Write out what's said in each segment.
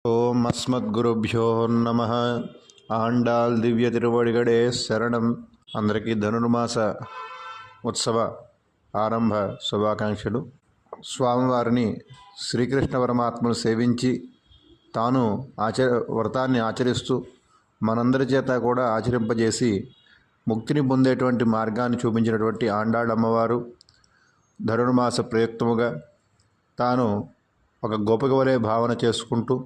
ఓం అస్మద్గురుభ్యో నమ. ఆండాల్ దివ్య తిరువడిగడే శరణం. అందరికీ ధనుర్మాస ఉత్సవ ఆరంభ శుభాకాంక్షలు. స్వామివారిని శ్రీకృష్ణ పరమాత్మను సేవించి తాను వ్రతాన్ని ఆచరిస్తూ మనందరి చేత కూడా ఆచరింపజేసి ముక్తిని పొందేటువంటి మార్గాన్ని చూపించినటువంటి ఆండాళ్ అమ్మవారు ధనుర్మాస ప్రయుక్తముగా తాను ఒక గోపిక వలె భావన చేసుకుంటూ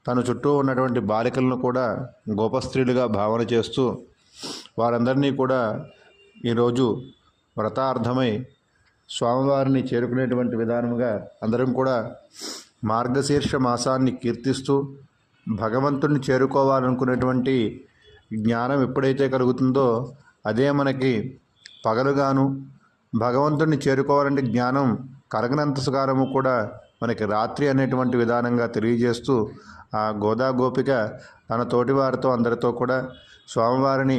తన చుట్టూ ఉన్నటువంటి బాలికలను కూడా గోపస్త్రీలుగా భావన చేస్తూ వారందరినీ కూడా ఈరోజు వ్రతార్థమై స్వామివారిని చేరుకునేటువంటి విధానముగా అందరం కూడా మార్గశీర్ష మాసాన్ని కీర్తిస్తూ భగవంతుడిని చేరుకోవాలనుకునేటువంటి జ్ఞానం ఎప్పుడైతే కలుగుతుందో అదే మనకి పగలుగాను, భగవంతుడిని చేరుకోవాలంటే జ్ఞానం కలగనంత సుకారము కూడా మనకి రాత్రి అనేటువంటి విధానంగా తెలియజేస్తూ ఆ గోదా గోపిక తన తోటి వారితో అందరితో కూడా స్వామివారిని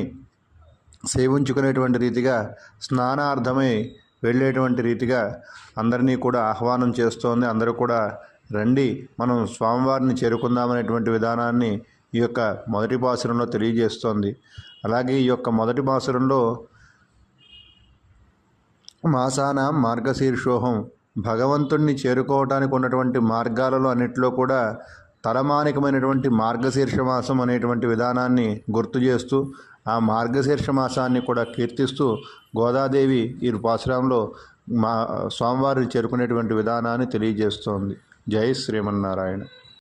సేవించుకునేటువంటి రీతిగా స్నానార్థమై వెళ్ళేటువంటి రీతిగా అందరినీ కూడా ఆహ్వానం చేస్తోంది. అందరూ కూడా రండి, మనం స్వామివారిని చేరుకుందామనేటువంటి విధానాన్ని ఈ యొక్క మొదటి పాసురంలో తెలియజేస్తోంది. అలాగే ఈ యొక్క మొదటి పాసురంలో మాసాన మార్గశీర్షోహం, భగవంతుణ్ణి చేరుకోవటానికి ఉన్నటువంటి మార్గాలలో అన్నింటిలో కూడా తలమానికమైనటువంటి మార్గశీర్ష మాసం అనేటువంటి విధానాన్ని గుర్తు చేస్తూ ఆ మార్గశీర్ష మాసాన్ని కూడా కీర్తిస్తూ గోదాదేవి ఈ పాసురంలో స్వామివారిని చేరుకునేటువంటి విధానాన్ని తెలియజేస్తోంది. జై శ్రీమన్నారాయణ.